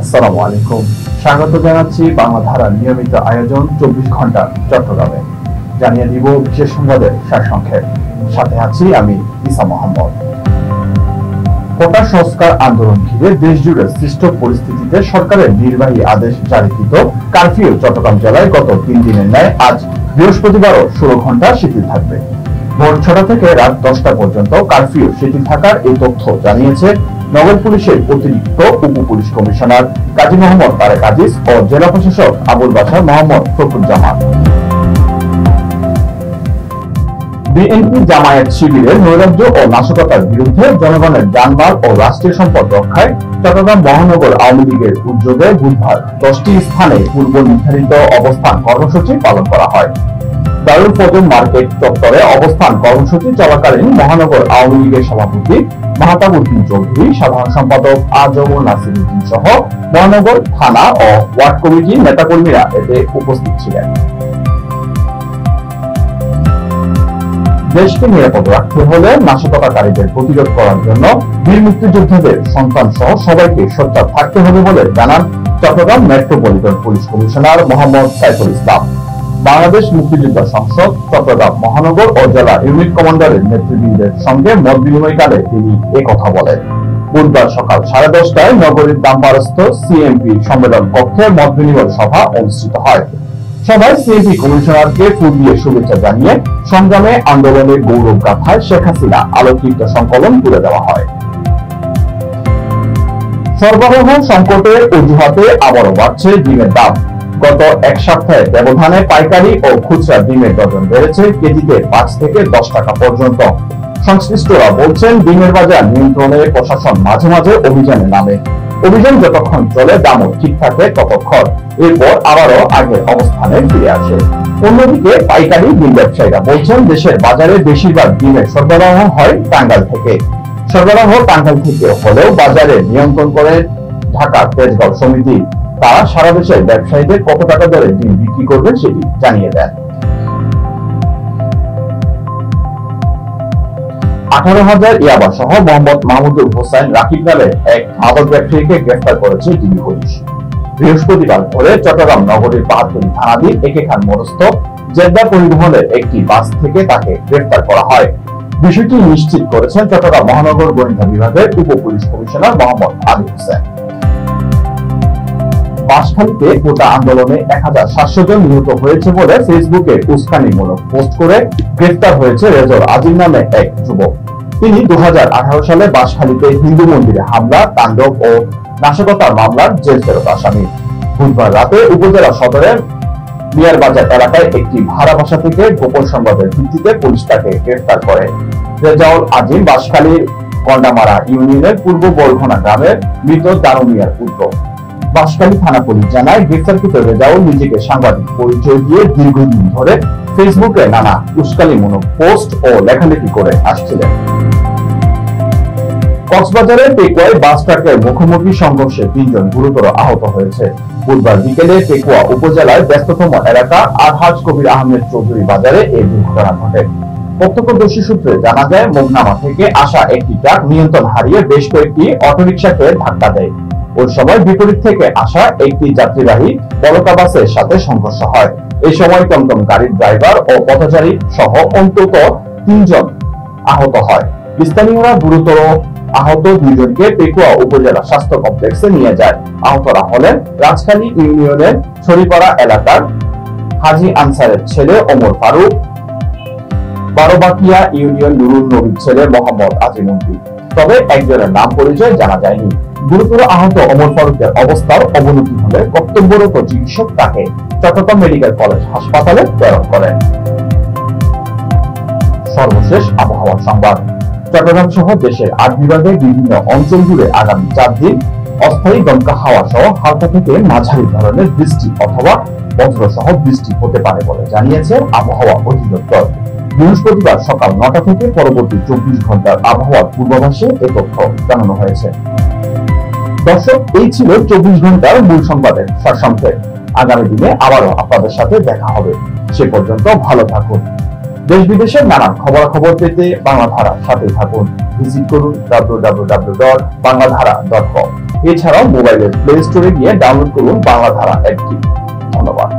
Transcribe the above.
আসসালামু আলাইকুম। স্বাগত জানাচ্ছি বাংলা ধারার নিয়মিত আয়োজন 24 ঘন্টা চট্টগ্রামে। জানিয়ে দিব বিশেষ সংবাদের সারসংক্ষেপ। সাথে আছি আমি ইসা মোহাম্মদ। কোটা সংস্কার আন্দোলন ঘিরে দেশ জুড়ে সৃষ্ট পরিস্থিতিতে সরকারের নির্বাহী আদেশ জারিকৃত কারফিউ চট্টগ্রাম জেলায় গত 3 দিনের ন্যায় আজ বৃহস্পতিবারও 16 ঘন্টা শিথিল থাকবে। ভোর 6টা থেকে রাত 10টা পর্যন্ত কারফিউ শিথিল থাকার এই তথ্য জানিয়েছে নগর পুলিশের অতিরিক্ত উপ পুলিশ কমিশনার কাজী মোহাম্মদ তারেক আজিজ ও জেলা প্রশাসক আবুল বাশার মোহাম্মদ ফখরুজ্জামান। বিএনপি জামায়াত শিবিরের নৈরাজ্য ও নাশকতার বিরুদ্ধে জনগণের জানমাল ও রাষ্ট্রীয় সম্পদ রক্ষায় চট্টগ্রাম মহানগর আওয়ামী লীগের উদ্যোগে বুধবার 10টি স্থানে পূর্ব নির্ধারিত অবস্থান কর্মসূচি পালন করা হয়। দারুল ফজল মার্কেট চত্বরে অবস্থান কর্মসূচি চলাকালীন মহানগর আওয়ামী লীগের সভাপতি মাহতাবউদ্দিন চৌধুরী, সাধারণ সম্পাদক আজমুল নাসিরউদ্দিন সহ মহানগর থানা ও ওয়ার্ড কমিটির নেতাকর্মীরা এতে উপস্থিত ছিলেন। দেশকে নিরাপদ রাখতে হলে নাশকতাকারীদের প্রতিরোধ করার জন্য বীর মুক্তিযোদ্ধাদের সন্তান সহ সবাইকে সোচ্চার থাকতে হবে বলে জানান Chittagong metropolitan police commissioner Mohammad Saiful Islam. Bangladesh মুক্তিযোদ্ধা সংসদ চট্টগ্রাম মহানগর ও জেলা ইউনিট কমান্ডারের নেতৃবৃন্দের সঙ্গে মত বিনিময়কালে তিনি একথা বলেন। বুধবার সকাল 10:30টায় নগরীর দামপারস্থ সিএমপি সম্মেলন কক্ষে মত বিনিময় সভা অনুষ্ঠিত হয়। সভায় সিএমপি কমিশনারকে ফুল দিয়ে শুভেচ্ছা জানিয়ে সংগ্রামে আন্দোলনের গৌরব গাথায় শেখ হাসিনা আলোকচিত্র সংকলন তুলে দেওয়া হয়। সরবরাহ সংকটের অজুহাতে আবারও বাড়ছে ডিমের দাম। গত এক সপ্তাহে ব্যবধানে পাইকারি ও খুচরা ডিমের ডজন বেড়েছে কেজিতে 5 থেকে 10 টাকা পর্যন্ত। সংশ্লিষ্টরা বলছেন, ডিমের বাজার নিয়ন্ত্রণে প্রশাসন মাঝে মাঝে অভিযানে নামে। অভিযান যতক্ষণ চলে দামও ঠিক থাকে ততক্ষণ, এরপর আবারও আগের অবস্থানে ফিরে আসে। অন্যদিকে পাইকারি ডিম ব্যবসায়ীরা বলছেন, দেশের বাজারে বেশিরভাগ ডিমের সরবরাহ হয় টাঙ্গাইল থেকে। সরবরাহ টাঙ্গাইল থেকে হলেও বাজারে নিয়ন্ত্রণ করে ঢাকা তেজগাঁও সমিতি। তারা সারা দেশের ব্যবসায়ীদের কত টাকা দরে ডিম বিক্রি করবেন সেটি জানিয়ে দেন। 18,000 ইয়াবা সহ মোহাম্মদ মাহমুদুল হোসেন রাকিব নামে এক মাদক ব্যবসায়ীকে গ্রেফতার করেছে ডিবি পুলিশ। বৃহস্পতিবার ভোরে চট্টগ্রাম নগরীর বাহাদুরী থানাধীন একে খান মোড়স্থ জেদ্দা পরিবহনের একটি বাস থেকে তাকে গ্রেফতার করা হয়। বিষয়টি নিশ্চিত করেছেন চট্টগ্রাম মহানগর গোয়েন্দা বিভাগের উপ পুলিশ কমিশনার মোহাম্মদ আলী হোসেন। বাঁশখালীতে কোটা আন্দোলনে 1700 জন নিহত হয়েছে বলে ফেসবুকে উস্কানিমূলক পোস্ট করে গ্রেফতার হয়েছে রেজল আজিম নামে এক যুবক। তিনি 2018 সালে বাঁশখালীতে হিন্দু মন্দিরে হামলা, তাণ্ডব ও নাশকতার মামলার জেল ফেরত আসামি। বুধবার রাতে উপজেলা সদরের মিয়ারবাজার এলাকায় একটি ভাড়া বাসা থেকে গোপন সংবাদের ভিত্তিতে পুলিশ তাকে গ্রেফতার করে। রেজাউল আজিম বাঁশখালীর গন্ডামারা ইউনিয়নের পূর্ব বরঘনা গ্রামের মৃত দানু মিয়ার পুত্র। বাঁশখালী থানা পুলিশ জানায়, গ্রেফতারকৃত রেজাউল নিজেকে সাংবাদিক পরিচয় দিয়ে দীর্ঘদিন ধরে ফেসবুকে নানা উস্কানিমূলক পোস্ট ও লেখালেখি করে আসছিলেন। কক্সবাজারের পেকুয়ায় বাস ট্রাকের মুখোমুখি সংঘর্ষে 3 জন গুরুতর আহত হয়েছে। বুধবার বিকেলে পেকুয়া উপজেলার ব্যস্ততম এলাকা আরহাজ কবির আহমেদ চৌধুরী বাজারে এই দুর্ঘটনা ঘটে। প্রত্যক্ষদর্শী সূত্রে জানা যায়, মোগনামা থেকে আসা একটি ট্রাক নিয়ন্ত্রণ হারিয়ে বেশ কয়েকটি অটোরিকশাকে ধাক্কা দেয়। ওই সময় বিপরীত থেকে আসা একটি যাত্রীবাহী বলকা বাসের সাথে সংঘর্ষ হয়। এই সময় টমটম গাড়ির ড্রাইভার ও পথচারী সহ অন্তত 3 জন আহত হয়। স্থানীয়রা গুরুতর আহত 2 জনকে পেকুয়া উপজেলা স্বাস্থ্য কমপ্লেক্সে নিয়ে যায়। আহতরা হলেন রাজখালী ইউনিয়নের ছড়িপাড়া এলাকার হাজি আনসারের ছেলে ওমর ফারুক, বারোবাকিয়া ইউনিয়ন নুরুল নবীর ছেলে মোহাম্মদ আজিমুদ্দিন। তবে একজনের নাম পরিচয় জানা যায়নি। গুরুতর আহত ওমর ফারুকের অবস্থার অবনতি হলে কর্তব্যরত চিকিৎসক তাকে চট্টগ্রাম মেডিকেল কলেজ হাসপাতালে প্রেরণ করেন। সর্বশেষ আবহাওয়া সংবাদ। চট্টগ্রাম সহ দেশের 8 বিভাগের বিভিন্ন অঞ্চল জুড়ে আগামী 4 দিন অস্থায়ী দমকা হাওয়া সহ হালকা থেকে মাঝারি ধরনের বৃষ্টি অথবা বজ্র সহ বৃষ্টি হতে পারে বলে জানিয়েছে আবহাওয়া অধিদপ্তর। বৃহস্পতিবার সকাল 9টা থেকে পরবর্তী 24 ঘন্টার আবহাওয়ার পূর্বাভাসে এ তথ্য জানানো হয়েছে। দর্শক, এই ছিল 24 ঘন্টার মূল সংবাদের সারসংক্ষেপ। আগামী দিনে আবারও আপনাদের সাথে দেখা হবে। সে পর্যন্ত ভালো থাকুন। দেশ বিদেশের নানা খবরাখবর পেতে বাংলাধারার সাথে থাকুন। ভিজিট করুন www.bangladhara.com। এছাড়াও মোবাইলের প্লে স্টোরে গিয়ে ডাউনলোড করুন বাংলাধারা অ্যাপটি। ধন্যবাদ।